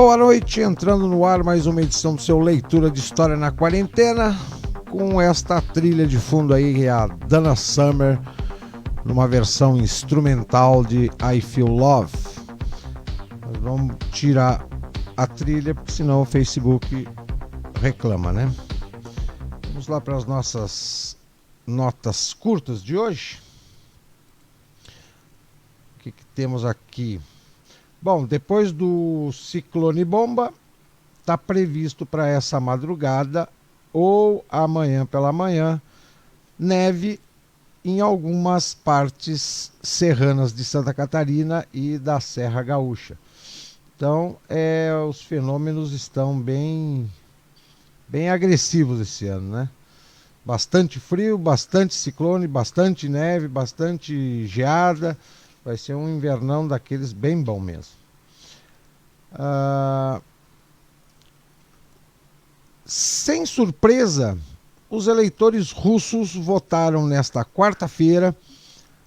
Boa noite, entrando no ar mais uma edição do seu Leitura de História na Quarentena, com esta trilha de fundo aí, a Donna Summer, numa versão instrumental de I Feel Love. Nós vamos tirar a trilha, porque senão o Facebook reclama, né? Vamos lá para as nossas notas curtas de hoje. O que temos aqui? Bom, depois do ciclone bomba, está previsto para essa madrugada ou amanhã pela manhã neve em algumas partes serranas de Santa Catarina e da Serra Gaúcha. Então, os fenômenos estão bem agressivos esse ano, né? Bastante frio, bastante ciclone, bastante neve, bastante geada. Vai ser um invernão daqueles bem bom mesmo. Sem surpresa, os eleitores russos votaram nesta quarta-feira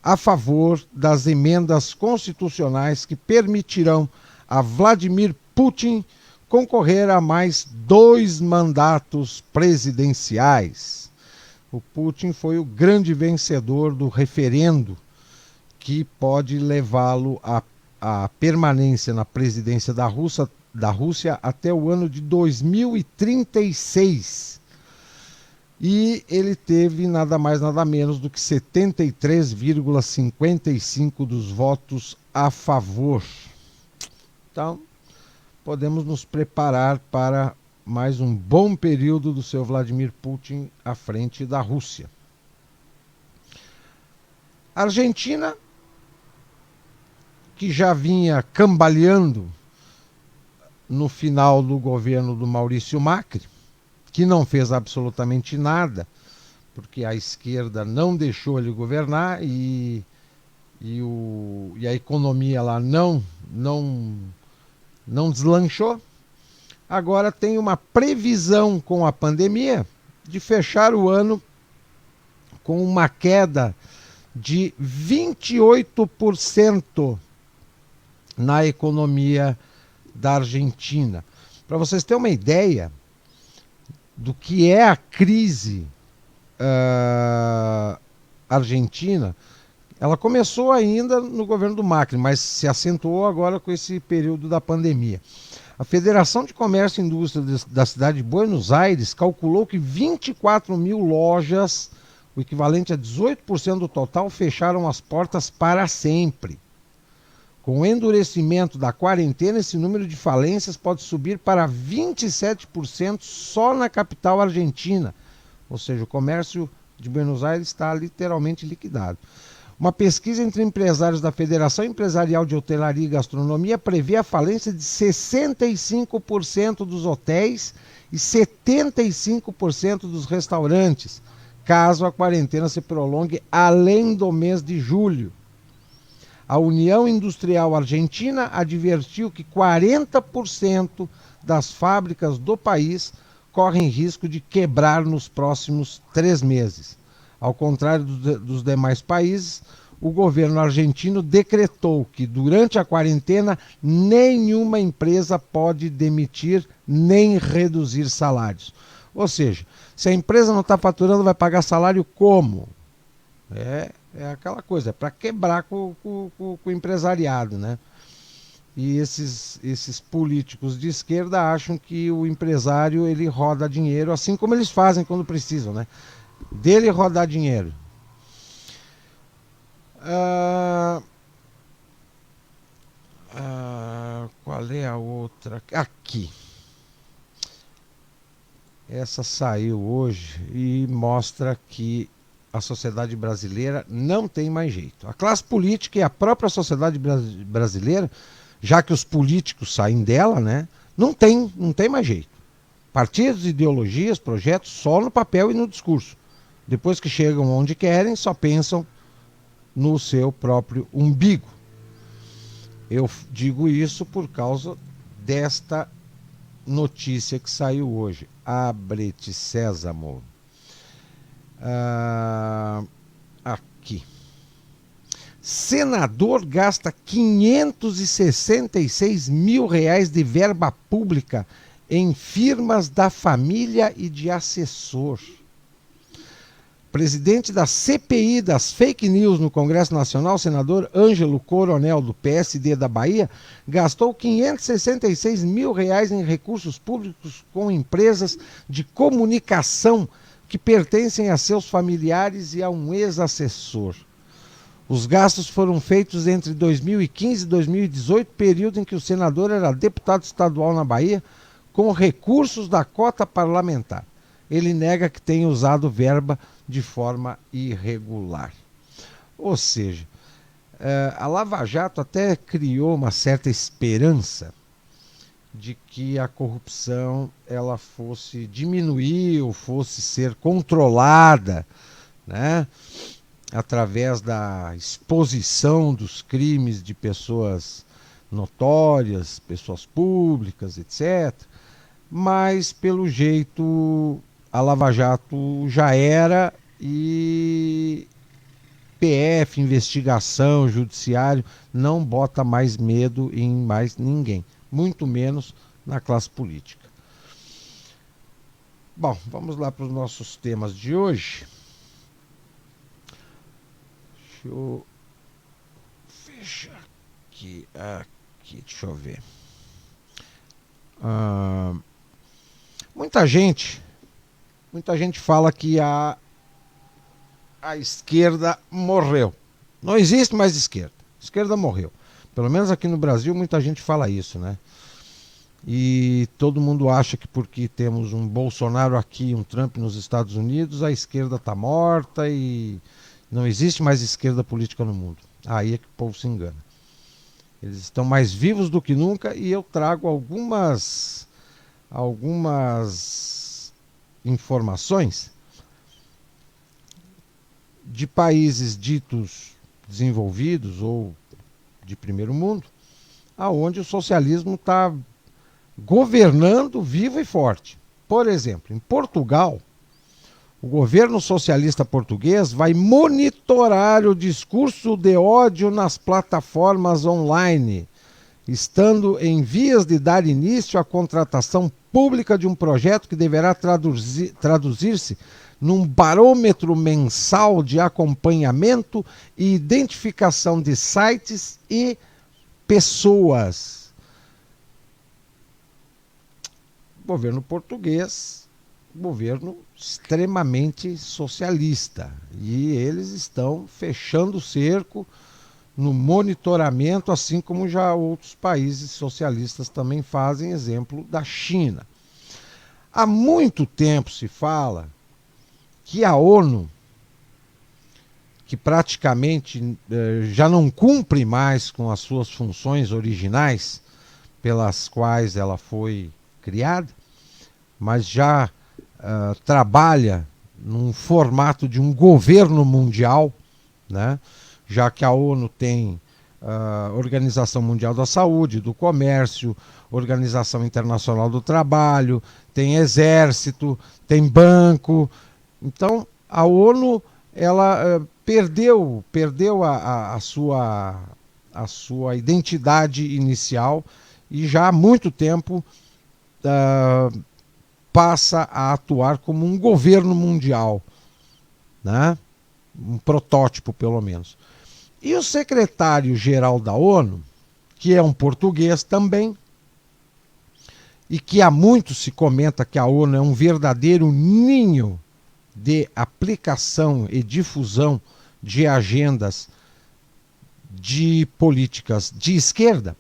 a favor das emendas constitucionais que permitirão a Vladimir Putin concorrer a mais 2 mandatos presidenciais. O Putin foi o grande vencedor do referendo que pode levá-lo à permanência na presidência da Rússia até o ano de 2036. E ele teve nada mais nada menos do que 73,55% dos votos a favor. Então, podemos nos preparar para mais um bom período do seu Vladimir Putin à frente da Rússia. A Argentina, que já vinha cambaleando no final do governo do Maurício Macri, que não fez absolutamente nada, porque a esquerda não deixou ele governar e a economia lá não deslanchou. Agora tem uma previsão com a pandemia de fechar o ano com uma queda de 28% na economia da Argentina. Para vocês terem uma ideia do que é a crise argentina, ela começou ainda no governo do Macri, mas se acentuou agora com esse período da pandemia. A Federação de Comércio e Indústria da cidade de Buenos Aires calculou que 24 mil lojas, o equivalente a 18% do total, fecharam as portas para sempre. Com o endurecimento da quarentena, esse número de falências pode subir para 27% só na capital argentina. Ou seja, o comércio de Buenos Aires está literalmente liquidado. Uma pesquisa entre empresários da Federação Empresarial de Hotelaria e Gastronomia prevê a falência de 65% dos hotéis e 75% dos restaurantes, caso a quarentena se prolongue além do mês de julho. A União Industrial Argentina advertiu que 40% das fábricas do país correm risco de quebrar nos próximos 3 meses. Ao contrário dos demais países, o governo argentino decretou que durante a quarentena nenhuma empresa pode demitir nem reduzir salários. Ou seja, se a empresa não está faturando, vai pagar salário como? É aquela coisa, é para quebrar com o empresariado, né? E esses políticos de esquerda acham que o empresário ele roda dinheiro, assim como eles fazem quando precisam, né? Dele rodar dinheiro. Qual é a outra? Aqui. Essa saiu hoje e mostra que a sociedade brasileira não tem mais jeito. A classe política e a própria sociedade brasileira, já que os políticos saem dela, né, não tem mais jeito. Partidos, ideologias, projetos, só no papel e no discurso. Depois que chegam onde querem, só pensam no seu próprio umbigo. Eu digo isso por causa desta notícia que saiu hoje. Abre-te, Sésamo. Aqui. Senador gasta R$ 566 mil de verba pública em firmas da família e de assessor. Presidente da CPI das fake news no Congresso Nacional, senador Ângelo Coronel, do PSD da Bahia, gastou R$ 566 mil em recursos públicos com empresas de comunicação que pertencem a seus familiares e a um ex-assessor. Os gastos foram feitos entre 2015 e 2018, período em que o senador era deputado estadual na Bahia, com recursos da cota parlamentar. Ele nega que tenha usado verba de forma irregular. Ou seja, a Lava Jato até criou uma certa esperança de que a corrupção ela fosse diminuir ou fosse ser controlada, né, através da exposição dos crimes de pessoas notórias, pessoas públicas, etc. Mas, pelo jeito, a Lava Jato já era e PF, investigação, judiciário, não bota mais medo em mais ninguém, muito menos na classe política. Bom, vamos lá para os nossos temas de hoje. Deixa eu fechar aqui, deixa eu ver. Muita gente fala que a esquerda morreu. Não existe mais esquerda. A esquerda morreu. Pelo menos aqui no Brasil muita gente fala isso, né? E todo mundo acha que porque temos um Bolsonaro aqui, um Trump nos Estados Unidos, a esquerda está morta e não existe mais esquerda política no mundo. Aí é que o povo se engana. Eles estão mais vivos do que nunca e eu trago algumas informações de países ditos desenvolvidos ou de primeiro mundo, aonde o socialismo está governando vivo e forte. Por exemplo, em Portugal, o governo socialista português vai monitorar o discurso de ódio nas plataformas online, estando em vias de dar início à contratação pública de um projeto que deverá traduzir-se num barômetro mensal de acompanhamento e identificação de sites e pessoas. Governo português, governo extremamente socialista, e eles estão fechando o cerco no monitoramento, assim como já outros países socialistas também fazem, exemplo da China. Há muito tempo se fala que a ONU, que praticamente já não cumpre mais com as suas funções originais pelas quais ela foi criada, mas já trabalha num formato de um governo mundial, né? Já que a ONU tem Organização Mundial da Saúde, do Comércio, Organização Internacional do Trabalho, tem Exército, tem banco. Então, a ONU ela perdeu a sua identidade inicial e já há muito tempo passa a atuar como um governo mundial, né? Um protótipo, pelo menos. E o secretário-geral da ONU, que é um português também, e que há muito se comenta que a ONU é um verdadeiro ninho de aplicação e difusão de agendas de políticas de esquerda,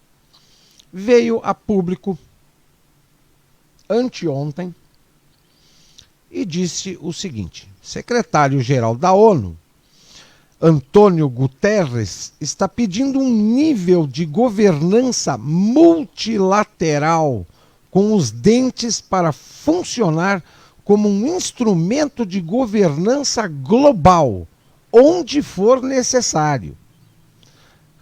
veio a público anteontem e disse o seguinte: secretário-geral da ONU, Antônio Guterres, está pedindo um nível de governança multilateral com os dentes para funcionar como um instrumento de governança global, onde for necessário.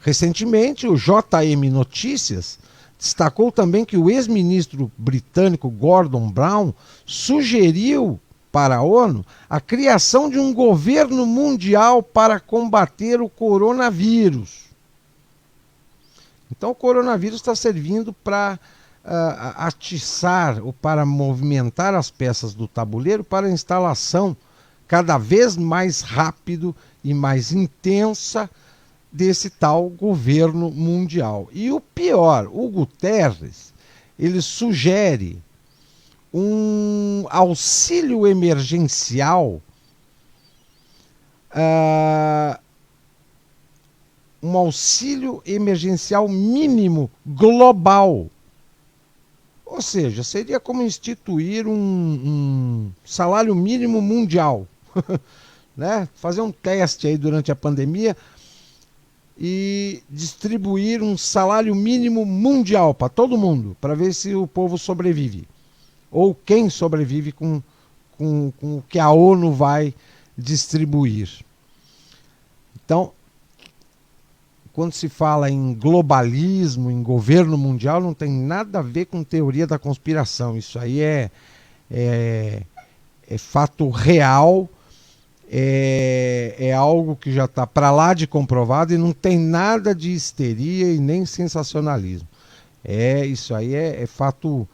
Recentemente, o JM Notícias destacou também que o ex-ministro britânico Gordon Brown sugeriu para a ONU a criação de um governo mundial para combater o coronavírus. Então o coronavírus está servindo para atiçar ou para movimentar as peças do tabuleiro para a instalação cada vez mais rápido e mais intensa desse tal governo mundial. E o pior, o Guterres, ele sugere um auxílio emergencial, um auxílio emergencial mínimo global. Ou seja, seria como instituir um salário mínimo mundial. Né? Fazer um teste aí durante a pandemia e distribuir um salário mínimo mundial para todo mundo, para ver se o povo sobrevive. Ou quem sobrevive com o que a ONU vai distribuir. Então, quando se fala em globalismo, em governo mundial, não tem nada a ver com teoria da conspiração. Isso aí é fato real, é algo que já está para lá de comprovado e não tem nada de histeria e nem sensacionalismo. Isso aí é fato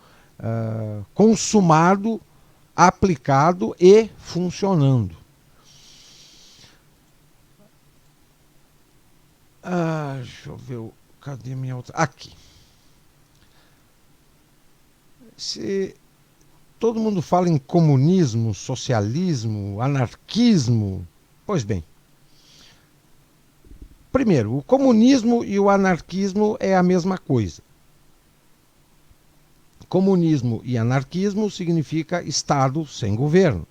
consumado, aplicado e funcionando. Deixa eu ver, cadê minha outra? Aqui. Se todo mundo fala em comunismo, socialismo, anarquismo, pois bem. Primeiro, o comunismo e o anarquismo é a mesma coisa. Comunismo e anarquismo significa Estado sem governo.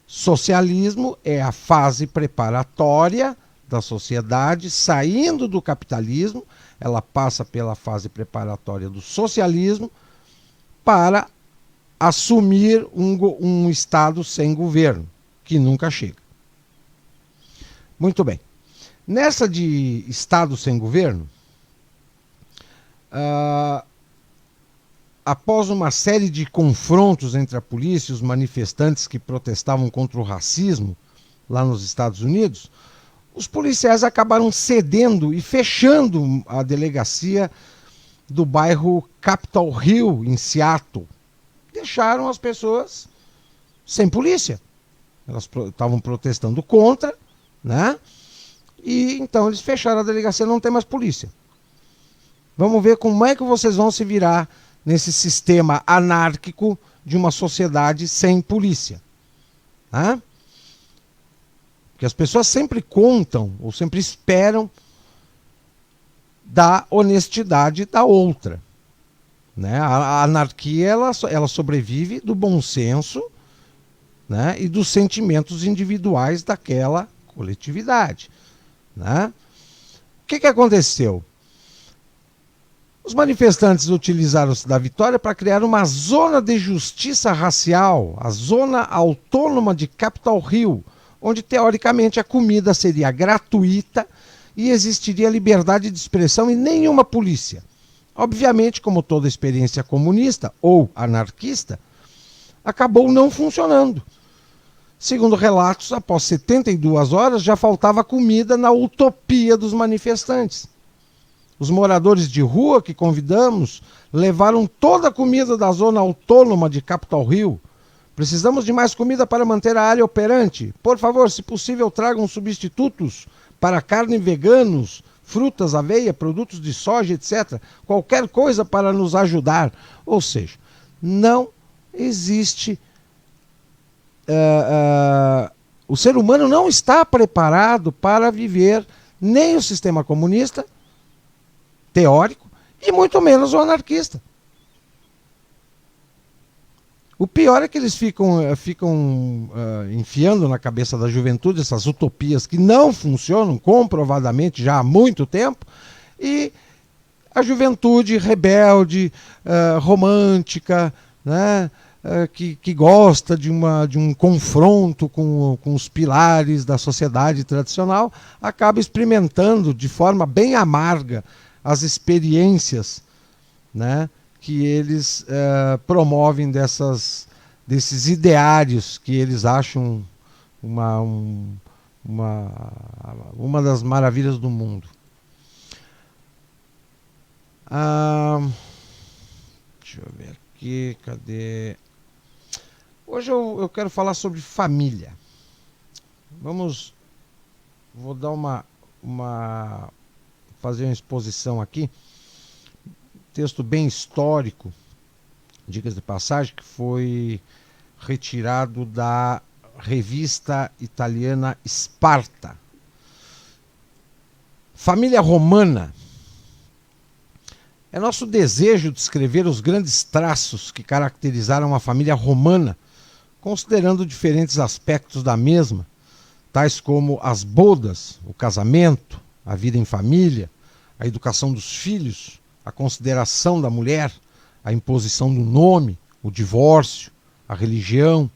Socialismo é a fase preparatória da sociedade, saindo do capitalismo, ela passa pela fase preparatória do socialismo para assumir um Estado sem governo, que nunca chega. Muito bem. Nessa de Estado sem governo, após uma série de confrontos entre a polícia e os manifestantes que protestavam contra o racismo lá nos Estados Unidos, os policiais acabaram cedendo e fechando a delegacia do bairro Capitol Hill, em Seattle. Deixaram as pessoas sem polícia. Elas estavam protestando contra, né? E então eles fecharam a delegacia, não tem mais polícia. Vamos ver como é que vocês vão se virar nesse sistema anárquico de uma sociedade sem polícia. Né? Porque as pessoas sempre contam ou sempre esperam da honestidade da outra. Né? A anarquia ela sobrevive do bom senso, né? E dos sentimentos individuais daquela coletividade. Né? O que aconteceu? Os manifestantes utilizaram-se da vitória para criar uma zona de justiça racial, a Zona Autônoma de Capitol Hill, onde teoricamente a comida seria gratuita e existiria liberdade de expressão e nenhuma polícia. Obviamente, como toda experiência comunista ou anarquista, acabou não funcionando. Segundo relatos, após 72 horas já faltava comida na utopia dos manifestantes. Os moradores de rua que convidamos levaram toda a comida da Zona Autônoma de Capitol Hill. Precisamos de mais comida para manter a área operante. Por favor, se possível, tragam substitutos para carne veganos, frutas, aveia, produtos de soja, etc. Qualquer coisa para nos ajudar. Ou seja, não existe... o ser humano não está preparado para viver nem o sistema comunista, teórico, e muito menos o anarquista. O pior é que eles ficam enfiando na cabeça da juventude essas utopias que não funcionam comprovadamente já há muito tempo, e a juventude rebelde, romântica, né, que gosta de um confronto com os pilares da sociedade tradicional, acaba experimentando de forma bem amarga as experiências, né, que eles promovem dessas desses ideários que eles acham uma, um, uma, uma das maravilhas do mundo. Deixa eu ver aqui, cadê? Hoje eu quero falar sobre família. Vou dar fazer uma exposição aqui, texto bem histórico, dicas de passagem, que foi retirado da revista italiana Sparta. Família romana. É nosso desejo descrever os grandes traços que caracterizaram a família romana, considerando diferentes aspectos da mesma, tais como as bodas, o casamento, a vida em família, a educação dos filhos, a consideração da mulher, a imposição do nome, o divórcio, a religião,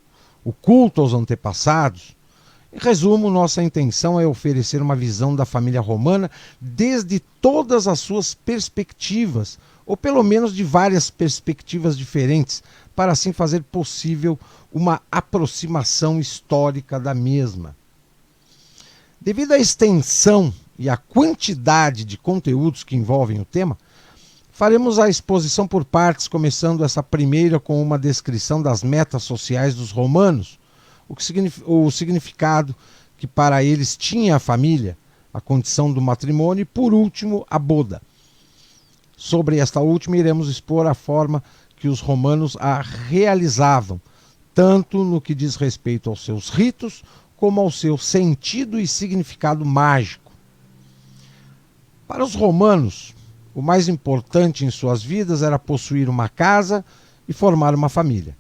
o culto aos antepassados. Em resumo, nossa intenção é oferecer uma visão da família romana desde todas as suas perspectivas, ou pelo menos de várias perspectivas diferentes, para assim fazer possível uma aproximação histórica da mesma. Devido à extensão e à quantidade de conteúdos que envolvem o tema, faremos a exposição por partes, começando essa primeira com uma descrição das metas sociais dos romanos, o significado que para eles tinha a família, a condição do matrimônio e, por último, a boda. Sobre esta última, iremos expor a forma que os romanos a realizavam, tanto no que diz respeito aos seus ritos, como ao seu sentido e significado mágico. Para os romanos, o mais importante em suas vidas era possuir uma casa e formar uma família.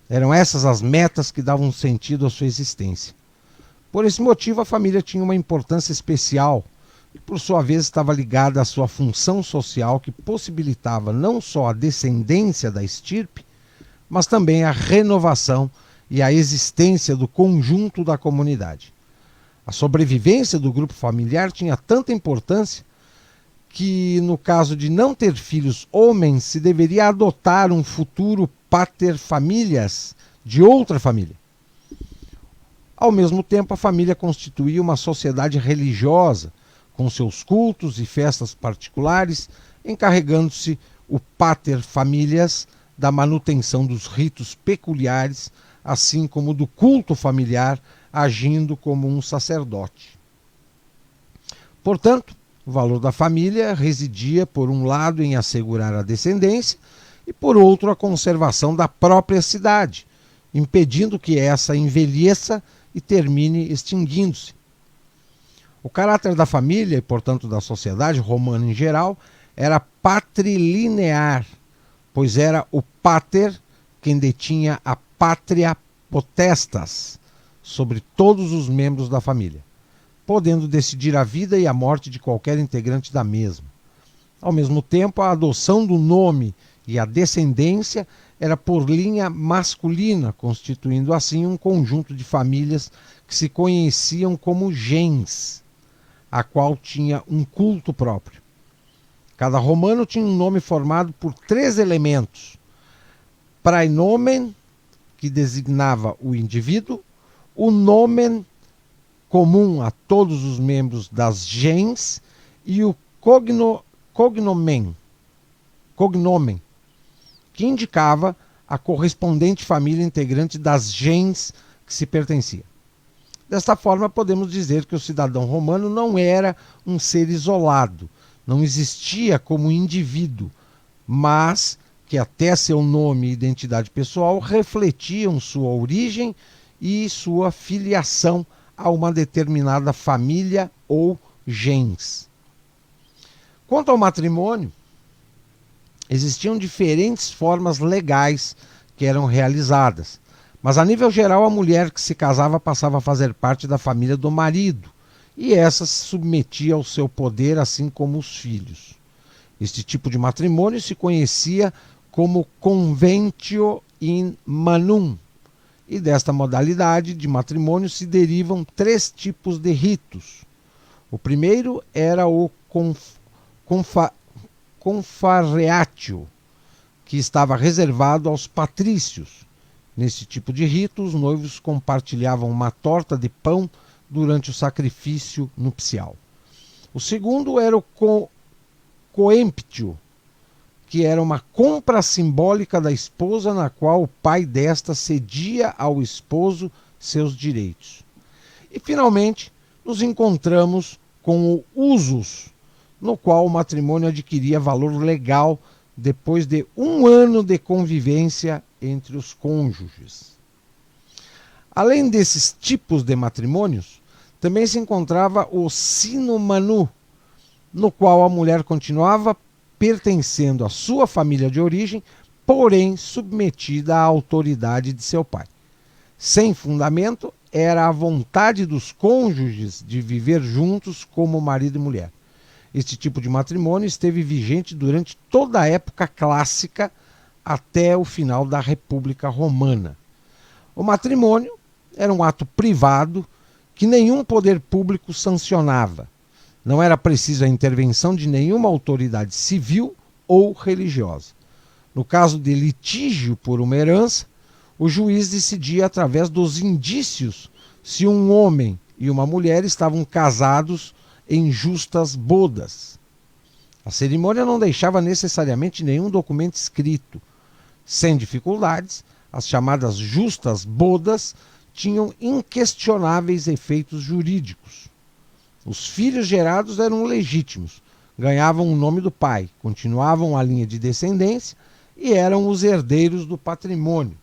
Eram essas as metas que davam sentido à sua existência. Por esse motivo, a família tinha uma importância especial e, por sua vez, estava ligada à sua função social que possibilitava não só a descendência da estirpe, mas também a renovação e a existência do conjunto da comunidade. A sobrevivência do grupo familiar tinha tanta importância que, no caso de não ter filhos homens, se deveria adotar um futuro pater familias de outra família. Ao mesmo tempo, a família constituía uma sociedade religiosa, com seus cultos e festas particulares, encarregando-se o pater familias da manutenção dos ritos peculiares, assim como do culto familiar, agindo como um sacerdote. Portanto, o valor da família residia, por um lado, em assegurar a descendência e, por outro, a conservação da própria cidade, impedindo que essa envelheça e termine extinguindo-se. O caráter da família, e portanto da sociedade romana em geral, era patrilinear, pois era o pater quem detinha a pátria potestas sobre todos os membros da família, podendo decidir a vida e a morte de qualquer integrante da mesma. Ao mesmo tempo, a adoção do nome e a descendência era por linha masculina, constituindo assim um conjunto de famílias que se conheciam como gens, a qual tinha um culto próprio. Cada romano tinha um nome formado por 3 elementos: praenomen, que designava o indivíduo, o nomen, comum a todos os membros das gens, e o cognomen, que indicava a correspondente família integrante das gens que se pertencia. Desta forma, podemos dizer que o cidadão romano não era um ser isolado, não existia como indivíduo, mas que até seu nome e identidade pessoal refletiam sua origem e sua filiação a uma determinada família ou gens. Quanto ao matrimônio, existiam diferentes formas legais que eram realizadas, mas a nível geral a mulher que se casava passava a fazer parte da família do marido, e essa se submetia ao seu poder, assim como os filhos. Este tipo de matrimônio se conhecia como conventio in manum, e desta modalidade de matrimônio se derivam 3 tipos de ritos. O primeiro era o confarreatio, que estava reservado aos patrícios, Nesse tipo de rito, os noivos compartilhavam uma torta de pão durante o sacrifício nupcial. O segundo era o coemptio, que era uma compra simbólica da esposa, na qual o pai desta cedia ao esposo seus direitos. E, finalmente, nos encontramos com o usus, no qual o matrimônio adquiria valor legal depois de 1 ano de convivência entre os cônjuges. Além desses tipos de matrimônios, também se encontrava o sine manu, no qual a mulher continuava pertencendo à sua família de origem, porém submetida à autoridade de seu pai. Sem fundamento, era a vontade dos cônjuges de viver juntos como marido e mulher. Este tipo de matrimônio esteve vigente durante toda a época clássica até o final da República Romana. O matrimônio era um ato privado que nenhum poder público sancionava. Não era preciso a intervenção de nenhuma autoridade civil ou religiosa. No caso de litígio por uma herança, o juiz decidia através dos indícios se um homem e uma mulher estavam casados em justas bodas. A cerimônia não deixava necessariamente nenhum documento escrito. Sem dificuldades, as chamadas justas bodas tinham inquestionáveis efeitos jurídicos. Os filhos gerados eram legítimos, ganhavam o nome do pai, continuavam a linha de descendência e eram os herdeiros do patrimônio.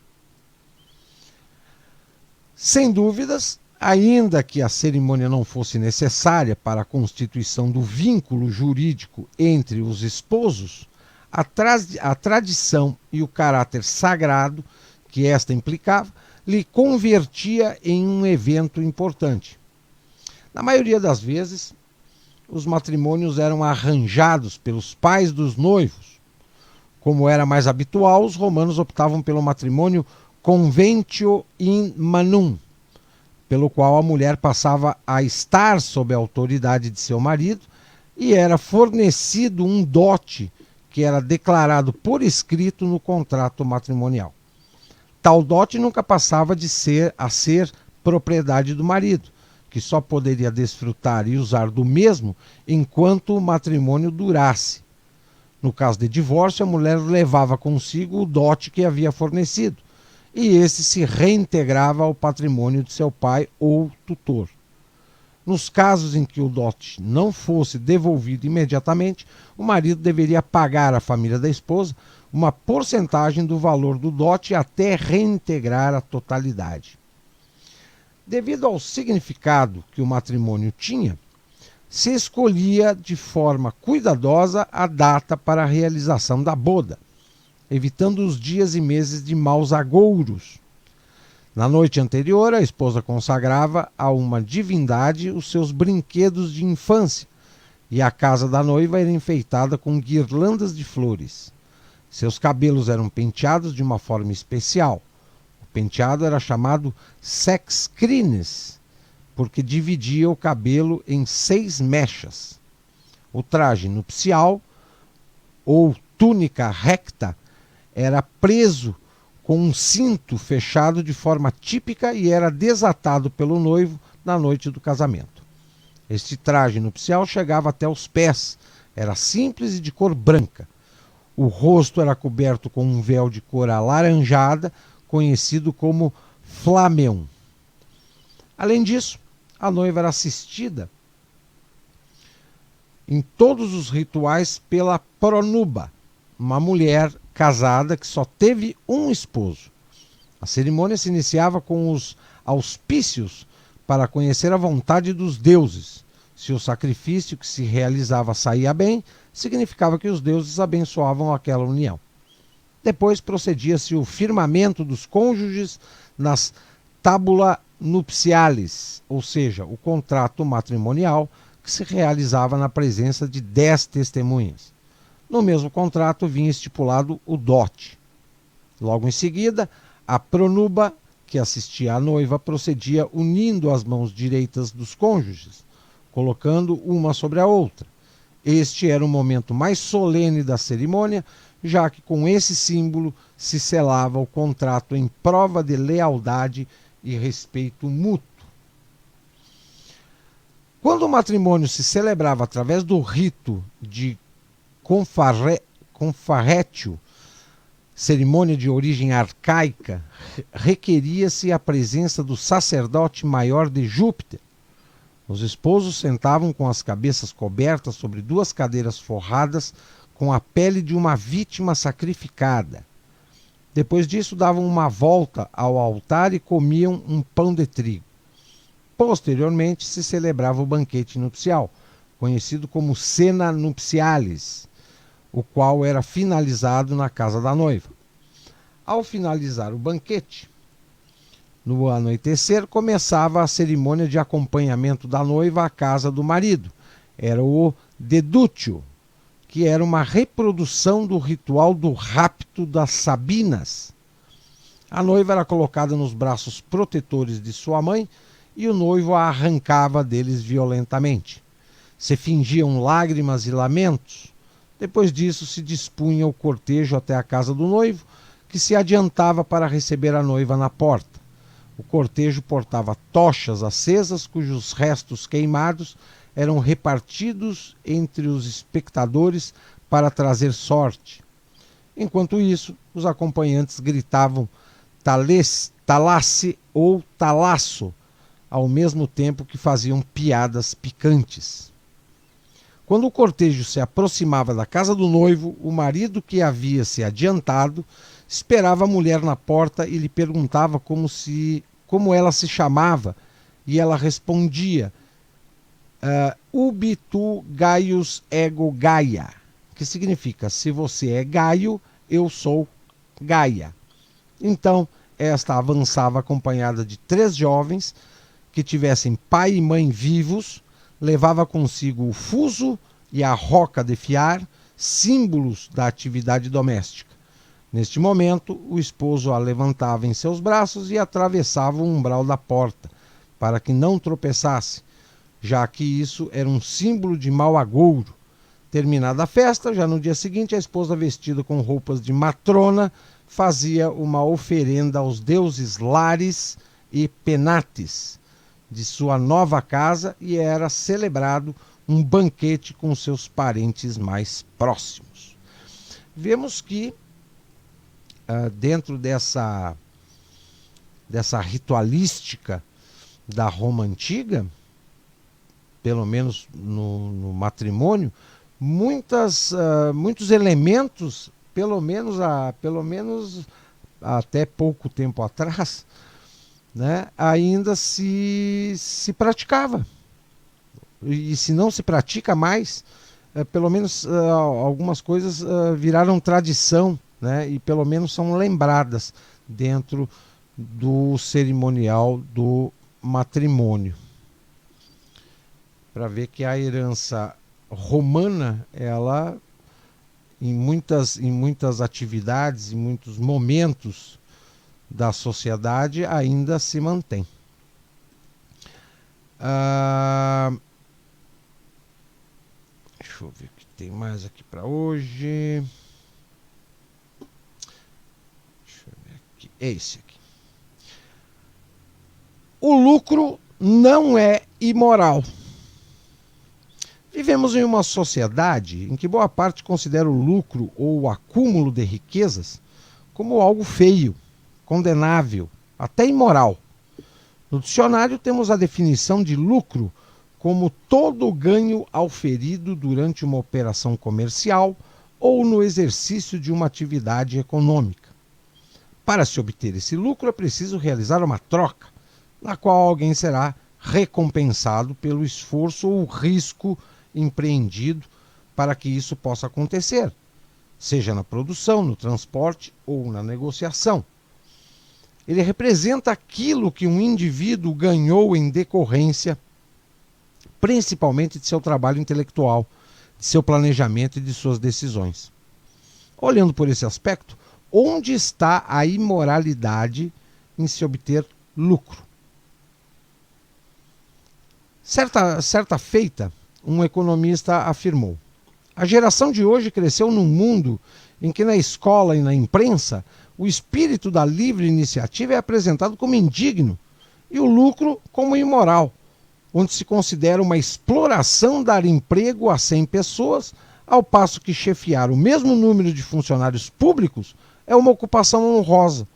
Sem dúvidas, ainda que a cerimônia não fosse necessária para a constituição do vínculo jurídico entre os esposos, a tradição e o caráter sagrado que esta implicava lhe convertia em um evento importante. Na maioria das vezes, os matrimônios eram arranjados pelos pais dos noivos. Como era mais habitual, os romanos optavam pelo matrimônio conventio in manum, pelo qual a mulher passava a estar sob a autoridade de seu marido e era fornecido um dote que era declarado por escrito no contrato matrimonial. Tal dote nunca passava de ser propriedade do marido, que só poderia desfrutar e usar do mesmo enquanto o matrimônio durasse. No caso de divórcio, a mulher levava consigo o dote que havia fornecido, e esse se reintegrava ao patrimônio de seu pai ou tutor. Nos casos em que o dote não fosse devolvido imediatamente, o marido deveria pagar à família da esposa uma porcentagem do valor do dote até reintegrar a totalidade. Devido ao significado que o matrimônio tinha, se escolhia de forma cuidadosa a data para a realização da boda, evitando os dias e meses de maus agouros. Na noite anterior, a esposa consagrava a uma divindade os seus brinquedos de infância, e a casa da noiva era enfeitada com guirlandas de flores. Seus cabelos eram penteados de uma forma especial. O penteado era chamado sex crines, porque dividia o cabelo em 6 mechas. O traje nupcial, ou túnica recta, era preso com um cinto fechado de forma típica e era desatado pelo noivo na noite do casamento. Este traje nupcial chegava até os pés, era simples e de cor branca. O rosto era coberto com um véu de cor alaranjada, conhecido como flameum. Além disso, a noiva era assistida em todos os rituais pela pronuba, uma mulher casada que só teve um esposo. A cerimônia se iniciava com os auspícios para conhecer a vontade dos deuses. Se o sacrifício que se realizava saía bem, significava que os deuses abençoavam aquela união. Depois procedia-se o firmamento dos cônjuges nas tabula nuptialis, ou seja, o contrato matrimonial que se realizava na presença de 10 testemunhas. No mesmo contrato vinha estipulado o dote. Logo em seguida, a pronuba, que assistia à noiva, procedia unindo as mãos direitas dos cônjuges, colocando uma sobre a outra. Este era o momento mais solene da cerimônia, já que com esse símbolo se selava o contrato em prova de lealdade e respeito mútuo. Quando o matrimônio se celebrava através do rito de confarretio, cerimônia de origem arcaica, requeria-se a presença do sacerdote maior de Júpiter. Os esposos sentavam com as cabeças cobertas sobre duas cadeiras forradas com a pele de uma vítima sacrificada. Depois disso, davam uma volta ao altar e comiam um pão de trigo. Posteriormente, se celebrava o banquete nupcial, conhecido como cena nuptialis, o qual era finalizado na casa da noiva. Ao finalizar o banquete, no anoitecer, começava a cerimônia de acompanhamento da noiva à casa do marido. Era o dedúcio, que era uma reprodução do ritual do rapto das Sabinas. A noiva era colocada nos braços protetores de sua mãe e o noivo a arrancava deles violentamente. Se fingiam lágrimas e lamentos. Depois disso, se dispunha o cortejo até a casa do noivo, que se adiantava para receber a noiva na porta. O cortejo portava tochas acesas, cujos restos queimados eram repartidos entre os espectadores para trazer sorte. Enquanto isso, os acompanhantes gritavam talasse ou talaço, ao mesmo tempo que faziam piadas picantes. Quando o cortejo se aproximava da casa do noivo, o marido que havia se adiantado esperava a mulher na porta e lhe perguntava como ela se chamava, e ela respondia: ubi tu Gaius ego Gaia, que significa: se você é Gaio, eu sou Gaia. Então, esta avançava acompanhada de 3 jovens que tivessem pai e mãe vivos, levava consigo o fuso e a roca de fiar, símbolos da atividade doméstica. Neste momento, o esposo a levantava em seus braços e atravessava o umbral da porta, para que não tropeçasse, já que isso era um símbolo de mau agouro. Terminada a festa, já no dia seguinte, a esposa, vestida com roupas de matrona, fazia uma oferenda aos deuses Lares e Penates de sua nova casa e era celebrado um banquete com seus parentes mais próximos. Vemos que dentro dessa ritualística da Roma antiga, pelo menos no matrimônio, muitos elementos, pelo menos até pouco tempo atrás, né, ainda se praticava. E se não se pratica mais, pelo menos algumas coisas viraram tradição, né, e pelo menos são lembradas dentro do cerimonial do matrimônio. Para ver que a herança romana, ela em muitas atividades, em muitos momentos da sociedade, ainda se mantém. Deixa eu ver o que tem mais aqui para hoje. Deixa eu ver aqui. Esse aqui. O lucro não é imoral. Vivemos em uma sociedade em que boa parte considera o lucro ou o acúmulo de riquezas como algo feio, condenável, até imoral. No dicionário temos a definição de lucro como todo ganho auferido durante uma operação comercial ou no exercício de uma atividade econômica. Para se obter esse lucro é preciso realizar uma troca, na qual alguém será recompensado pelo esforço ou risco empreendido para que isso possa acontecer, seja na produção, no transporte ou na negociação. Ele representa aquilo que um indivíduo ganhou em decorrência, principalmente de seu trabalho intelectual, de seu planejamento e de suas decisões. Olhando por esse aspecto, onde está a imoralidade em se obter lucro? Certa feita, um economista afirmou: A geração de hoje cresceu num mundo em que na escola e na imprensa o espírito da livre iniciativa é apresentado como indigno e o lucro como imoral, onde se considera uma exploração dar emprego a 100 pessoas, ao passo que chefiar o mesmo número de funcionários públicos é uma ocupação honrosa.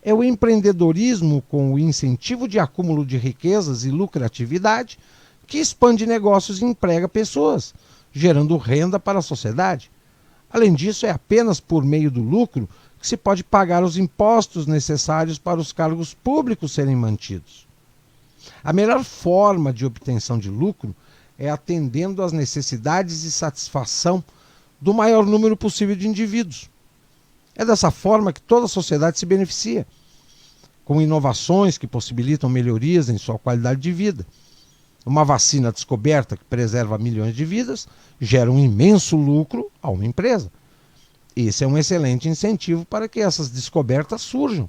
É o empreendedorismo com o incentivo de acúmulo de riquezas e lucratividade que expande negócios e emprega pessoas, gerando renda para a sociedade. Além disso, é apenas por meio do lucro que se pode pagar os impostos necessários para os cargos públicos serem mantidos. A melhor forma de obtenção de lucro é atendendo às necessidades e satisfação do maior número possível de indivíduos. É dessa forma que toda a sociedade se beneficia, com inovações que possibilitam melhorias em sua qualidade de vida. Uma vacina descoberta que preserva milhões de vidas gera um imenso lucro a uma empresa. Esse é um excelente incentivo para que essas descobertas surjam.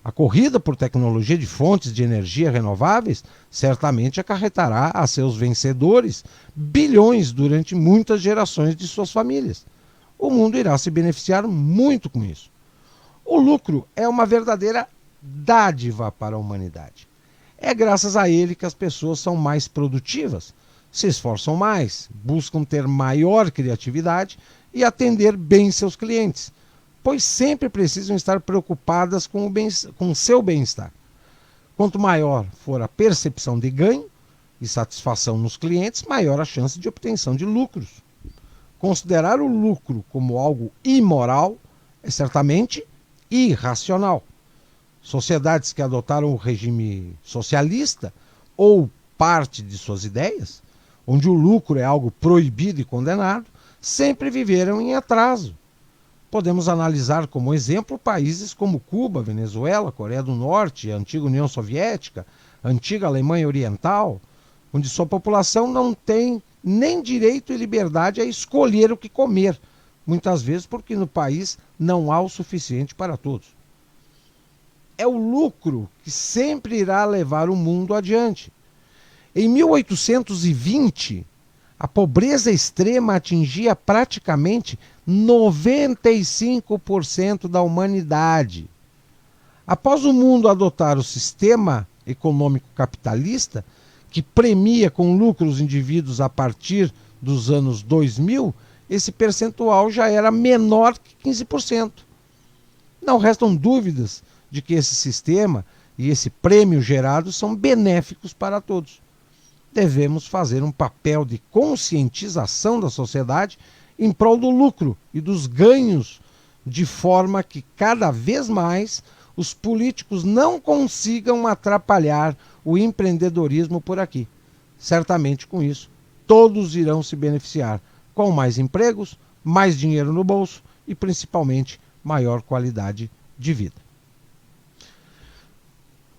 A corrida por tecnologia de fontes de energia renováveis certamente acarretará a seus vencedores bilhões durante muitas gerações de suas famílias. O mundo irá se beneficiar muito com isso. O lucro é uma verdadeira dádiva para a humanidade. É graças a ele que as pessoas são mais produtivas, se esforçam mais, buscam ter maior criatividade e atender bem seus clientes, pois sempre precisam estar preocupadas com o seu bem-estar. Quanto maior for a percepção de ganho e satisfação nos clientes, maior a chance de obtenção de lucros. Considerar o lucro como algo imoral é certamente irracional. Sociedades que adotaram o regime socialista ou parte de suas ideias, onde o lucro é algo proibido e condenado, sempre viveram em atraso. Podemos analisar como exemplo países como Cuba, Venezuela, Coreia do Norte, a antiga União Soviética, a antiga Alemanha Oriental, onde sua população não tem nem direito e liberdade a escolher o que comer, muitas vezes porque no país não há o suficiente para todos. É o lucro que sempre irá levar o mundo adiante. Em 1820, a pobreza extrema atingia praticamente 95% da humanidade. Após o mundo adotar o sistema econômico capitalista, que premia com lucro os indivíduos a partir dos anos 2000, esse percentual já era menor que 15%. Não restam dúvidas de que esse sistema e esse prêmio gerado são benéficos para todos. Devemos fazer um papel de conscientização da sociedade em prol do lucro e dos ganhos, de forma que cada vez mais os políticos não consigam atrapalhar o empreendedorismo por aqui. Certamente com isso, todos irão se beneficiar, com mais empregos, mais dinheiro no bolso e principalmente maior qualidade de vida.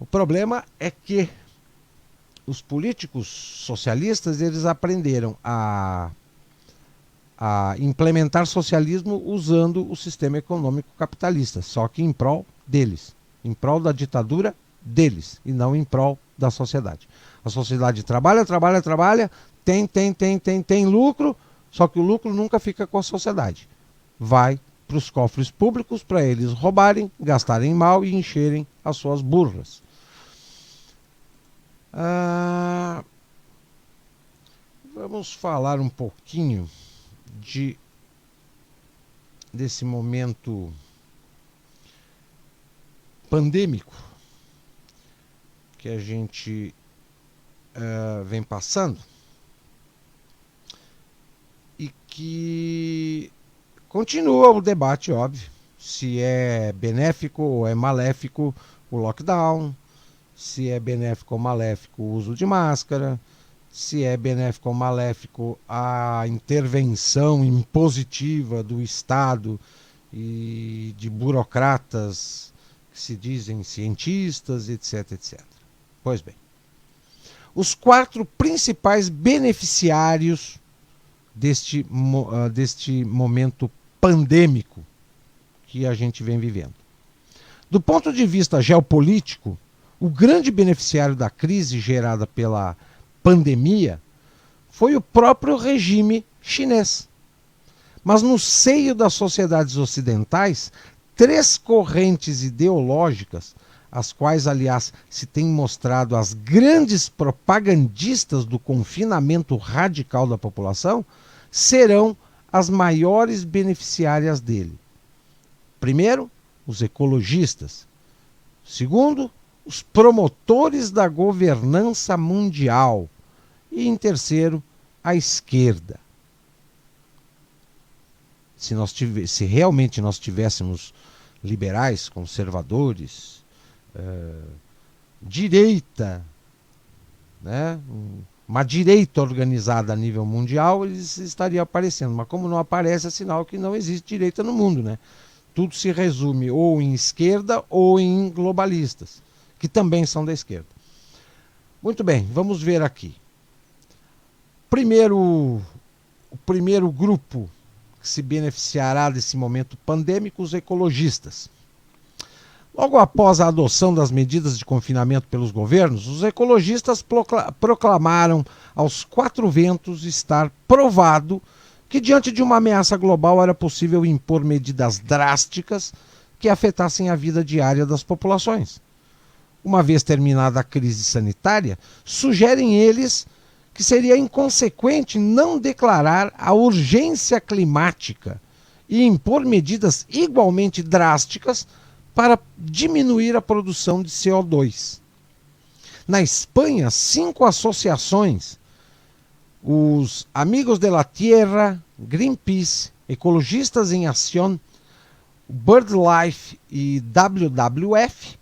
O problema é que os políticos socialistas eles aprenderam a implementar socialismo usando o sistema econômico capitalista, só que em prol deles, em prol da ditadura deles e não em prol da sociedade. A sociedade trabalha, tem lucro, só que o lucro nunca fica com a sociedade. Vai para os cofres públicos para eles roubarem, gastarem mal e encherem as suas burras. Vamos falar um pouquinho desse momento pandêmico que a gente vem passando e que continua o debate, óbvio, se é benéfico ou é maléfico o lockdown, se é benéfico ou maléfico o uso de máscara, se é benéfico ou maléfico a intervenção impositiva do Estado e de burocratas que se dizem cientistas, etc, etc. Pois bem, os 4 principais beneficiários deste momento pandêmico que a gente vem vivendo. Do ponto de vista geopolítico, o grande beneficiário da crise gerada pela pandemia foi o próprio regime chinês. Mas no seio das sociedades ocidentais, três correntes ideológicas, as quais, aliás, se têm mostrado as grandes propagandistas do confinamento radical da população, serão as maiores beneficiárias dele. Primeiro, os ecologistas. Segundo, os promotores da governança mundial. E, em terceiro, a esquerda. Se realmente nós tivéssemos liberais, conservadores, direita, né, uma direita organizada a nível mundial, eles estariam aparecendo. Mas como não aparece, é sinal que não existe direita no mundo, né? Tudo se resume ou em esquerda ou em globalistas, que também são da esquerda. Muito bem, vamos ver aqui. O primeiro grupo que se beneficiará desse momento pandêmico, os ecologistas. Logo após a adoção das medidas de confinamento pelos governos, os ecologistas proclamaram aos quatro ventos estar provado que diante de uma ameaça global era possível impor medidas drásticas que afetassem a vida diária das populações. Uma vez terminada a crise sanitária, sugerem eles que seria inconsequente não declarar a urgência climática e impor medidas igualmente drásticas para diminuir a produção de CO2. Na Espanha, 5 associações, os Amigos de la Tierra, Greenpeace, Ecologistas em Ação, BirdLife e WWF,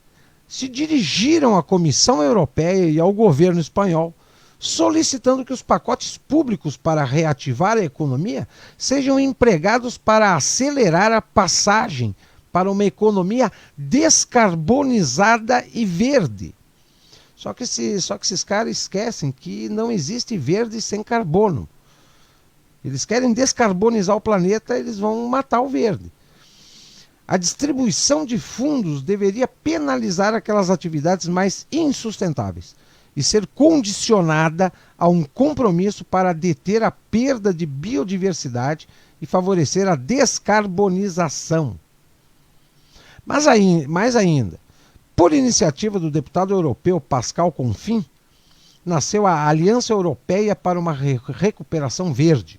se dirigiram à Comissão Europeia e ao governo espanhol, solicitando que os pacotes públicos para reativar a economia sejam empregados para acelerar a passagem para uma economia descarbonizada e verde. Só que esses caras esquecem que não existe verde sem carbono. Eles querem descarbonizar o planeta, eles vão matar o verde. A distribuição de fundos deveria penalizar aquelas atividades mais insustentáveis e ser condicionada a um compromisso para deter a perda de biodiversidade e favorecer a descarbonização. Mais ainda, por iniciativa do deputado europeu Pascal Confin, nasceu a Aliança Europeia para uma Recuperação Verde,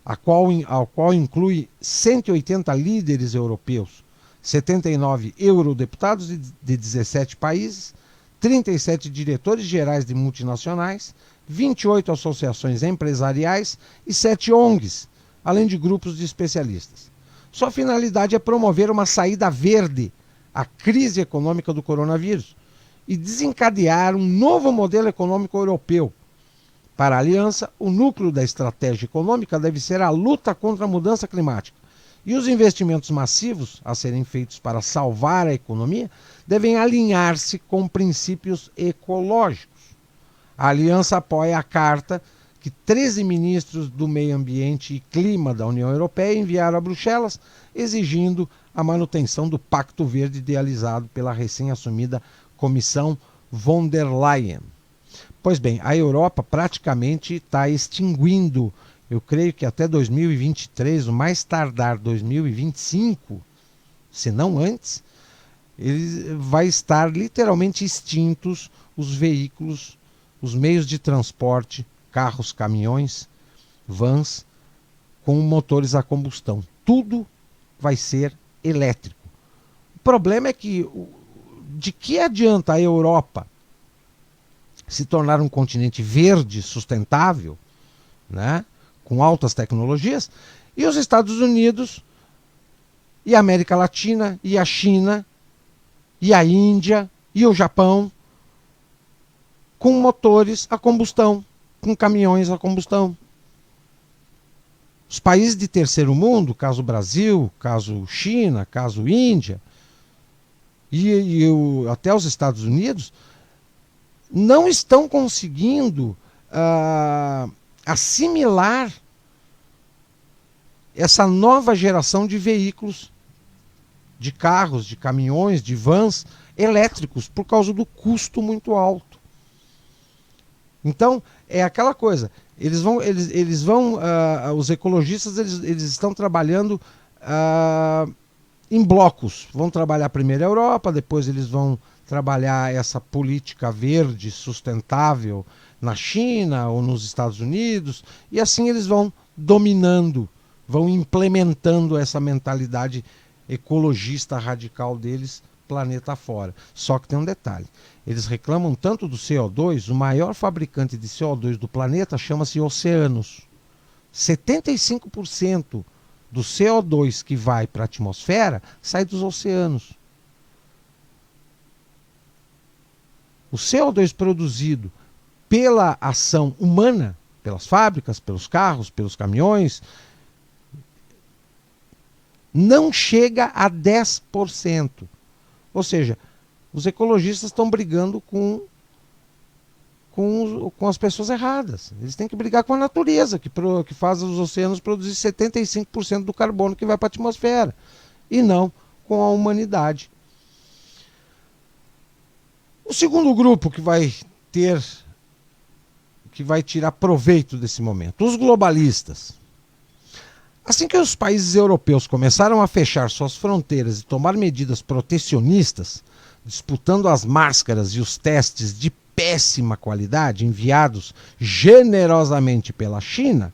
a qual inclui 180 líderes europeus, 79 eurodeputados de 17 países, 37 diretores gerais de multinacionais, 28 associações empresariais e 7 ONGs, além de grupos de especialistas. Sua finalidade é promover uma saída verde à crise econômica do coronavírus e desencadear um novo modelo econômico europeu. Para a aliança, o núcleo da estratégia econômica deve ser a luta contra a mudança climática. E os investimentos massivos a serem feitos para salvar a economia devem alinhar-se com princípios ecológicos. A aliança apoia a carta que 13 ministros do Meio Ambiente e Clima da União Europeia enviaram a Bruxelas, exigindo a manutenção do Pacto Verde idealizado pela recém-assumida Comissão von der Leyen. Pois bem, a Europa praticamente está extinguindo, eu creio que até 2023, o mais tardar 2025, se não antes, ele vai estar literalmente extintos os veículos, os meios de transporte, carros, caminhões, vans, com motores a combustão. Tudo vai ser elétrico. O problema é que, de que adianta a Europa se tornar um continente verde, sustentável, né, com altas tecnologias, e os Estados Unidos, e a América Latina, e a China, e a Índia, e o Japão, com motores a combustão, com caminhões a combustão. Os países de terceiro mundo, caso Brasil, caso China, caso Índia, até os Estados Unidos, não estão conseguindo assimilar essa nova geração de veículos, de carros, de caminhões, de vans elétricos, por causa do custo muito alto. Então, é aquela coisa, os ecologistas eles estão trabalhando em blocos. Vão trabalhar primeiro a Europa, depois eles vão trabalhar essa política verde sustentável na China ou nos Estados Unidos, e assim eles vão dominando, vão implementando essa mentalidade ecologista radical deles planeta fora. Só que tem um detalhe, eles reclamam tanto do CO2, o maior fabricante de CO2 do planeta chama-se oceanos. 75% do CO2 que vai para a atmosfera sai dos oceanos. O CO2 produzido pela ação humana, pelas fábricas, pelos carros, pelos caminhões, não chega a 10%. Ou seja, os ecologistas estão brigando com as pessoas erradas. Eles têm que brigar com a natureza, que faz os oceanos produzir 75% do carbono que vai para a atmosfera, e não com a humanidade. O segundo grupo que vai tirar proveito desse momento, os globalistas. Assim que os países europeus começaram a fechar suas fronteiras e tomar medidas protecionistas, disputando as máscaras e os testes de péssima qualidade enviados generosamente pela China,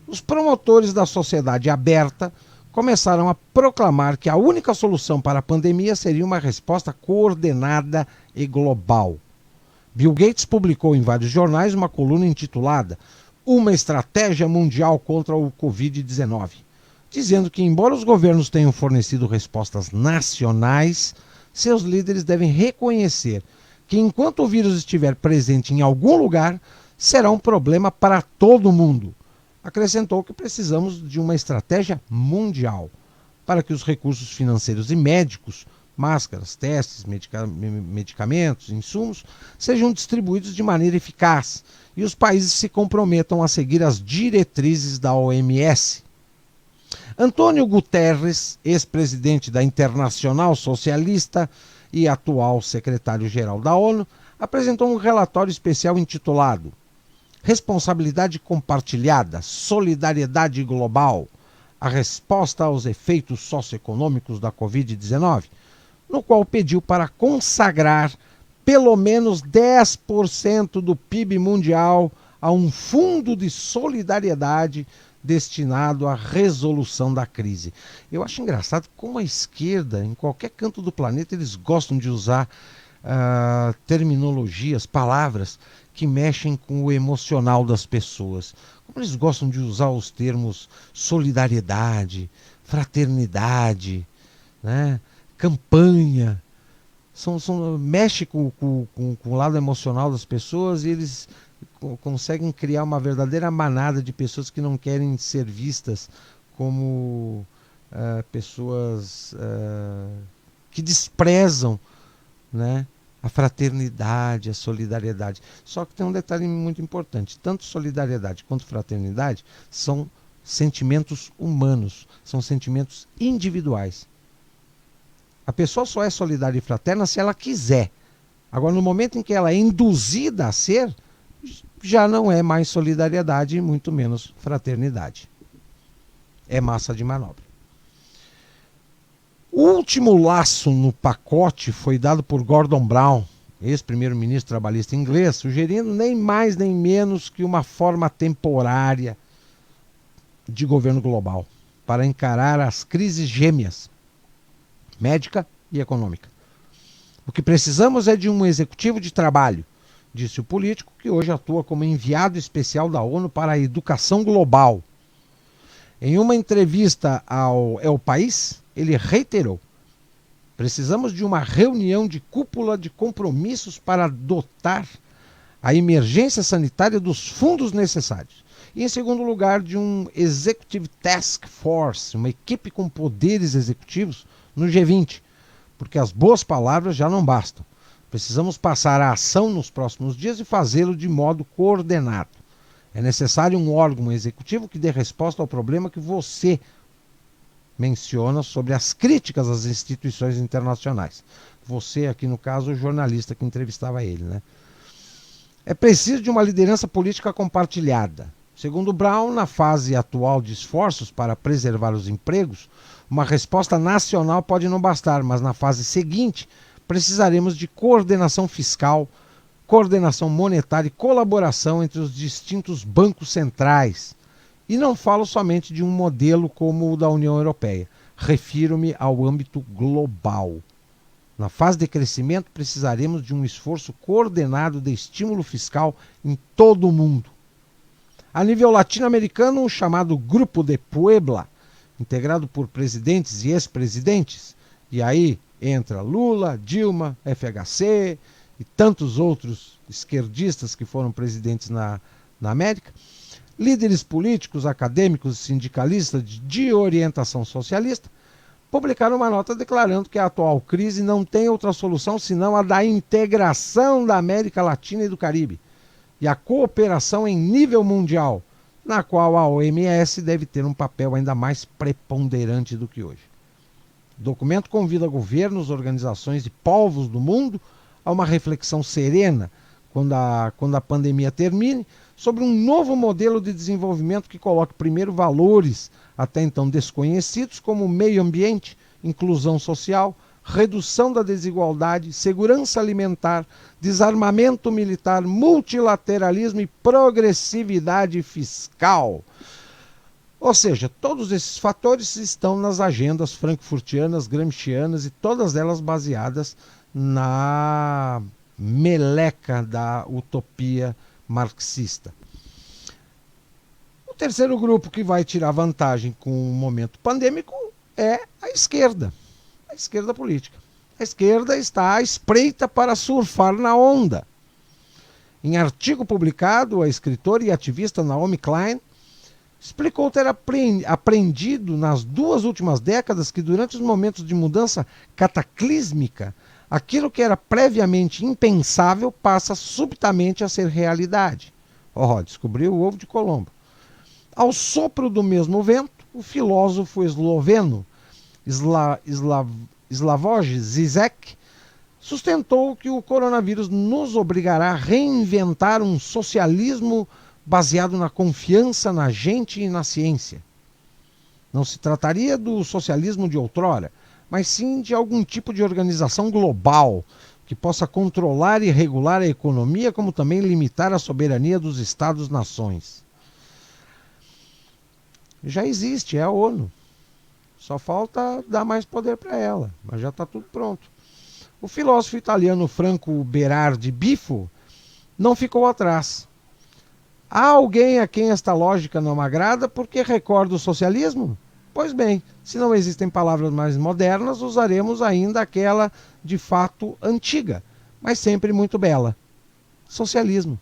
os promotores da sociedade aberta começaram a proclamar que a única solução para a pandemia seria uma resposta coordenada e global. Bill Gates publicou em vários jornais uma coluna intitulada Uma Estratégia Mundial contra o Covid-19, dizendo que, embora os governos tenham fornecido respostas nacionais, seus líderes devem reconhecer que, enquanto o vírus estiver presente em algum lugar, será um problema para todo mundo. Acrescentou que precisamos de uma estratégia mundial para que os recursos financeiros e médicos, máscaras, testes, medicamentos, insumos, sejam distribuídos de maneira eficaz e os países se comprometam a seguir as diretrizes da OMS. Antônio Guterres, ex-presidente da Internacional Socialista e atual secretário-geral da ONU, apresentou um relatório especial intitulado Responsabilidade Compartilhada, Solidariedade Global, a resposta aos efeitos socioeconômicos da Covid-19, no qual pediu para consagrar pelo menos 10% do PIB mundial a um fundo de solidariedade destinado à resolução da crise. Eu acho engraçado como a esquerda, em qualquer canto do planeta, eles gostam de usar terminologias, palavras que mexem com o emocional das pessoas. Como eles gostam de usar os termos solidariedade, fraternidade, né? Campanha. Mexe com o lado emocional das pessoas e eles conseguem criar uma verdadeira manada de pessoas que não querem ser vistas como pessoas que desprezam, né, a fraternidade, a solidariedade. Só que tem um detalhe muito importante: tanto solidariedade quanto fraternidade são sentimentos humanos, são sentimentos individuais. A pessoa só é solidária e fraterna se ela quiser. Agora, no momento em que ela é induzida a ser, já não é mais solidariedade e muito menos fraternidade. É massa de manobra. O último laço no pacote foi dado por Gordon Brown, ex-primeiro-ministro trabalhista inglês, sugerindo nem mais nem menos que uma forma temporária de governo global para encarar as crises gêmeas, médica e econômica. O que precisamos é de um executivo de trabalho, disse o político, que hoje atua como enviado especial da ONU para a educação global. Em uma entrevista ao El País, ele reiterou: precisamos de uma reunião de cúpula de compromissos para dotar a emergência sanitária dos fundos necessários. E, em segundo lugar, de um Executive Task Force, uma equipe com poderes executivos no G20, porque as boas palavras já não bastam. Precisamos passar a ação nos próximos dias e fazê-lo de modo coordenado. É necessário um órgão executivo que dê resposta ao problema que você menciona sobre as críticas às instituições internacionais. Você, aqui no caso, o jornalista que entrevistava ele, né? É preciso de uma liderança política compartilhada. Segundo Brown, na fase atual de esforços para preservar os empregos, uma resposta nacional pode não bastar, mas na fase seguinte precisaremos de coordenação fiscal, coordenação monetária e colaboração entre os distintos bancos centrais. E não falo somente de um modelo como o da União Europeia. Refiro-me ao âmbito global. Na fase de crescimento, precisaremos de um esforço coordenado de estímulo fiscal em todo o mundo. A nível latino-americano, o chamado Grupo de Puebla, integrado por presidentes e ex-presidentes, e aí entra Lula, Dilma, FHC e tantos outros esquerdistas que foram presidentes na América, líderes políticos, acadêmicos e sindicalistas de orientação socialista, publicaram uma nota declarando que a atual crise não tem outra solução senão a da integração da América Latina e do Caribe e a cooperação em nível mundial, na qual a OMS deve ter um papel ainda mais preponderante do que hoje. O documento convida governos, organizações e povos do mundo a uma reflexão serena quando a pandemia termine, sobre um novo modelo de desenvolvimento que coloque primeiro valores até então desconhecidos, como meio ambiente, inclusão social, redução da desigualdade, segurança alimentar, desarmamento militar, multilateralismo e progressividade fiscal. Ou seja, todos esses fatores estão nas agendas frankfurtianas, gramscianas e todas elas baseadas na meleca da utopia marxista. O terceiro grupo que vai tirar vantagem com o momento pandêmico é a esquerda política. A esquerda está à espreita para surfar na onda. Em artigo publicado, a escritora e ativista Naomi Klein explicou ter aprendido nas 2 últimas décadas que durante os momentos de mudança cataclísmica, aquilo que era previamente impensável passa subitamente a ser realidade. Descobriu o ovo de Colombo. Ao sopro do mesmo vento, o filósofo esloveno Slavoj Žižek sustentou que o coronavírus nos obrigará a reinventar um socialismo baseado na confiança na gente e na ciência. Não se trataria do socialismo de outrora, mas sim de algum tipo de organização global que possa controlar e regular a economia, como também limitar a soberania dos Estados-nações. Já existe, é a ONU. Só falta dar mais poder para ela, mas já está tudo pronto. O filósofo italiano Franco Berardi Bifo não ficou atrás. Há alguém a quem esta lógica não agrada porque recorda o socialismo? Pois bem, se não existem palavras mais modernas, usaremos ainda aquela de fato antiga, mas sempre muito bela: socialismo.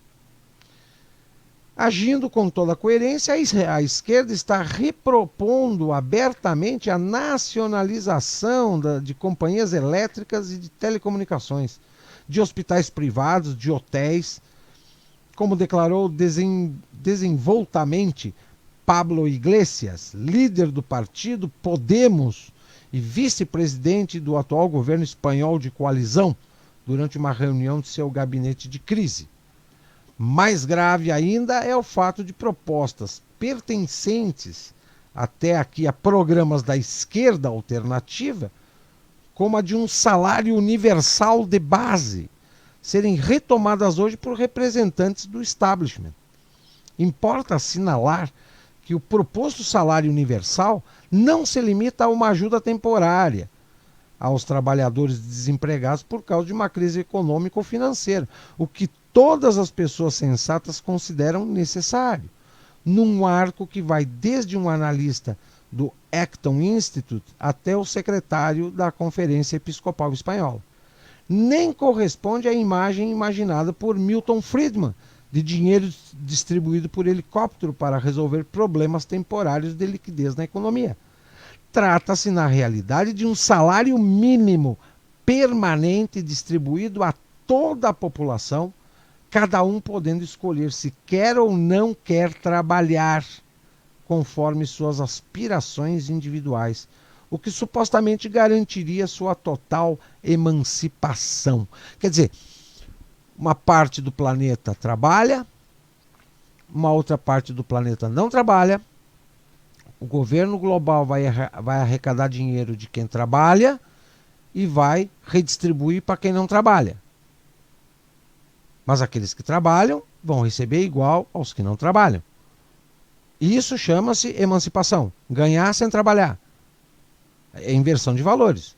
Agindo com toda a coerência, a esquerda está repropondo abertamente a nacionalização de companhias elétricas e de telecomunicações, de hospitais privados, de hotéis, como declarou desenvoltamente Pablo Iglesias, líder do partido Podemos e vice-presidente do atual governo espanhol de coalizão, durante uma reunião de seu gabinete de crise. Mais grave ainda é o fato de propostas pertencentes até aqui a programas da esquerda alternativa, como a de um salário universal de base, serem retomadas hoje por representantes do establishment. Importa assinalar que o proposto salário universal não se limita a uma ajuda temporária aos trabalhadores desempregados por causa de uma crise econômica ou financeira, o que todas as pessoas sensatas consideram necessário, num arco que vai desde um analista do Acton Institute até o secretário da Conferência Episcopal Espanhola. Nem corresponde à imagem imaginada por Milton Friedman, de dinheiro distribuído por helicóptero para resolver problemas temporários de liquidez na economia. Trata-se, na realidade, de um salário mínimo permanente distribuído a toda a população, cada um podendo escolher se quer ou não quer trabalhar, conforme suas aspirações individuais, o que supostamente garantiria sua total emancipação. Quer dizer, uma parte do planeta trabalha, uma outra parte do planeta não trabalha. O governo global vai arrecadar dinheiro de quem trabalha e vai redistribuir para quem não trabalha. Mas aqueles que trabalham vão receber igual aos que não trabalham. Isso chama-se emancipação. Ganhar sem trabalhar. É inversão de valores.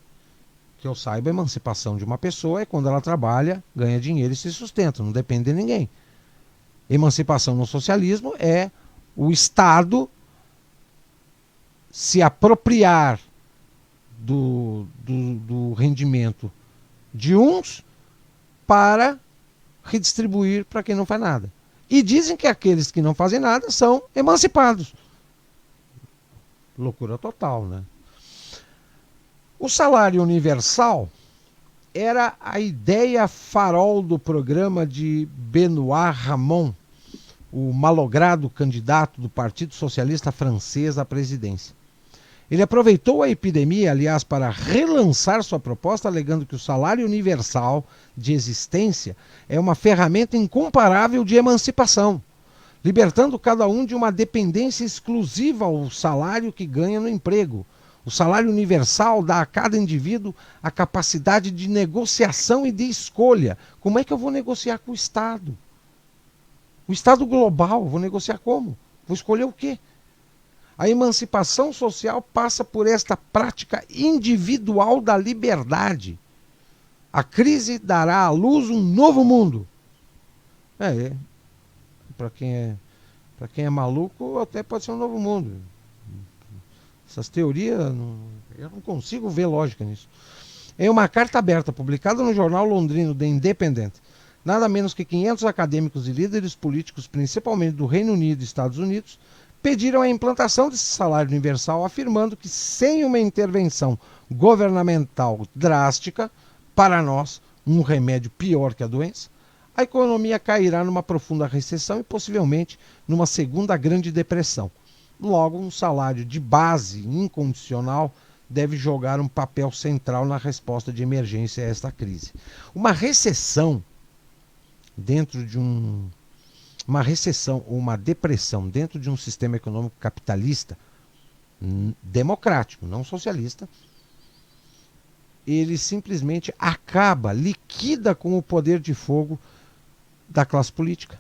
Que eu saiba, a emancipação de uma pessoa é quando ela trabalha, ganha dinheiro e se sustenta, não depende de ninguém. Emancipação no socialismo é o Estado se apropriar do rendimento de uns para redistribuir para quem não faz nada. E dizem que aqueles que não fazem nada são emancipados. Loucura total, né? O salário universal era a ideia farol do programa de Benoît Hamon, o malogrado candidato do Partido Socialista Francês à presidência. Ele aproveitou a epidemia, aliás, para relançar sua proposta, alegando que o salário universal de existência é uma ferramenta incomparável de emancipação, libertando cada um de uma dependência exclusiva ao salário que ganha no emprego. O salário universal dá a cada indivíduo a capacidade de negociação e de escolha. Como é que eu vou negociar com o Estado? O Estado global, vou negociar como? Vou escolher o quê? A emancipação social passa por esta prática individual da liberdade. A crise dará à luz um novo mundo. Para quem é maluco, até pode ser um novo mundo. Essas teorias, eu não consigo ver lógica nisso. Em uma carta aberta publicada no jornal londrino The Independent, nada menos que 500 acadêmicos e líderes políticos, principalmente do Reino Unido e Estados Unidos, pediram a implantação desse salário universal, afirmando que sem uma intervenção governamental drástica, para nós, um remédio pior que a doença, a economia cairá numa profunda recessão e possivelmente numa segunda grande depressão. Logo, um salário de base incondicional deve jogar um papel central na resposta de emergência a esta crise. Uma recessão dentro de uma recessão ou uma depressão dentro de um sistema econômico capitalista democrático, não socialista, ele simplesmente acaba, liquida com o poder de fogo da classe política.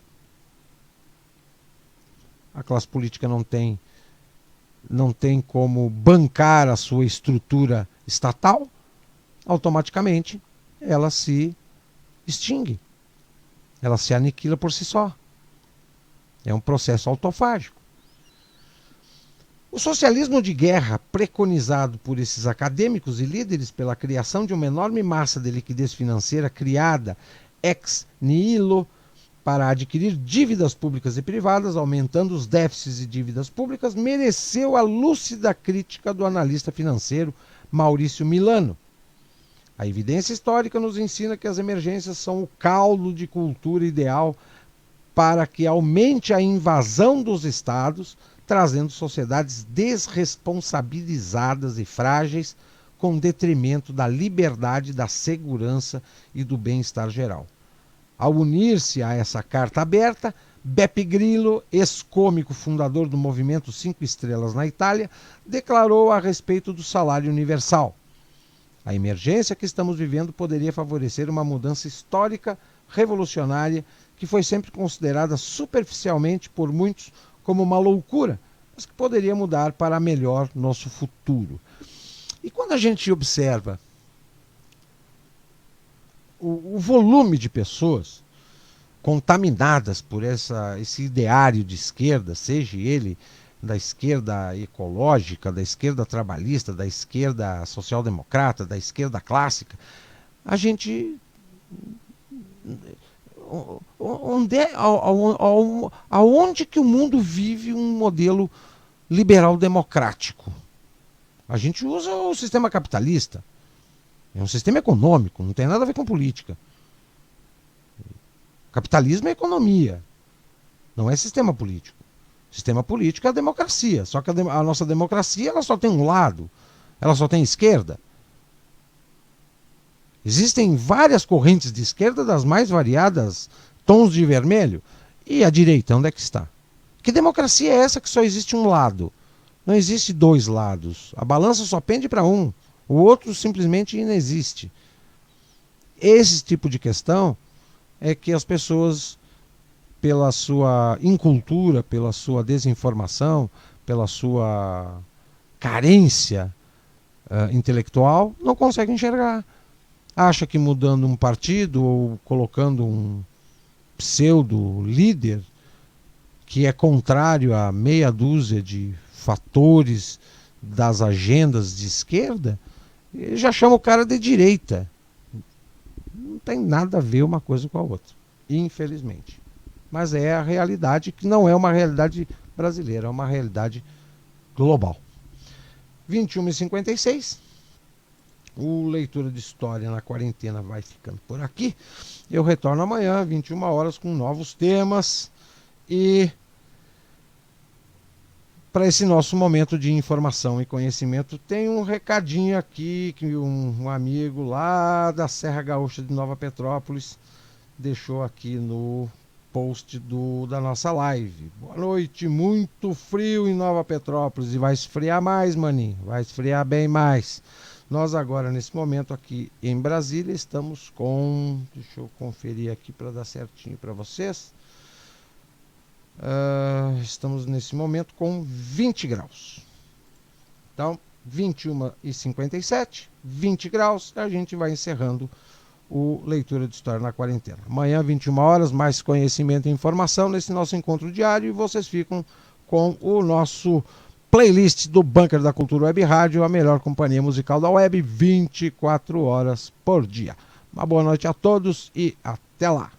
A classe política não tem como bancar a sua estrutura estatal, automaticamente ela se extingue. Ela se aniquila por si só. É um processo autofágico. O socialismo de guerra, preconizado por esses acadêmicos e líderes pela criação de uma enorme massa de liquidez financeira criada ex nihilo para adquirir dívidas públicas e privadas, aumentando os déficits e dívidas públicas, mereceu a lúcida crítica do analista financeiro Maurício Milano. A evidência histórica nos ensina que as emergências são o caldo de cultura ideal para que aumente a invasão dos estados, trazendo sociedades desresponsabilizadas e frágeis, com detrimento da liberdade, da segurança e do bem-estar geral. Ao unir-se a essa carta aberta, Beppe Grillo, ex-cômico fundador do movimento 5 Estrelas na Itália, declarou a respeito do salário universal: a emergência que estamos vivendo poderia favorecer uma mudança histórica, revolucionária, que foi sempre considerada superficialmente por muitos como uma loucura, mas que poderia mudar para melhor nosso futuro. E quando a gente observa o volume de pessoas contaminadas por esse ideário de esquerda, seja ele da esquerda ecológica, da esquerda trabalhista, da esquerda social-democrata, da esquerda clássica, a gente... aonde que o mundo vive um modelo liberal democrático? A gente usa o sistema capitalista. É um sistema econômico, não tem nada a ver com política. Capitalismo é economia, não é sistema político. Sistema político é a democracia, só que a nossa democracia ela só tem um lado, ela só tem esquerda. Existem várias correntes de esquerda das mais variadas tons de vermelho. E a direita, onde é que está? Que democracia é essa que só existe um lado? Não existe dois lados. A balança só pende para um. O outro simplesmente inexiste. Esse tipo de questão é que as pessoas, pela sua incultura, pela sua desinformação, pela sua carência intelectual, não conseguem enxergar. Acha que mudando um partido ou colocando um pseudo-líder que é contrário a meia dúzia de fatores das agendas de esquerda, já chama o cara de direita. Não tem nada a ver uma coisa com a outra, infelizmente. Mas é a realidade, que não é uma realidade brasileira, é uma realidade global. 21h56. O Leitura de História na Quarentena vai ficando por aqui. Eu retorno amanhã, 21 horas, com novos temas. E para esse nosso momento de informação e conhecimento, tem um recadinho aqui que um amigo lá da Serra Gaúcha de Nova Petrópolis deixou aqui no post da nossa live. Boa noite, muito frio em Nova Petrópolis e vai esfriar mais, maninho, vai esfriar bem mais. Nós agora, nesse momento aqui em Brasília, estamos com... Deixa eu conferir aqui para dar certinho para vocês. Estamos nesse momento com 20 graus. Então, 21h57, 20 graus, a gente vai encerrando o Leitura de História na Quarentena. Amanhã, 21 horas, mais conhecimento e informação nesse nosso encontro diário, e vocês ficam com o nosso playlist do Bunker da Cultura Web Rádio, a melhor companhia musical da web, 24 horas por dia. Uma boa noite a todos e até lá.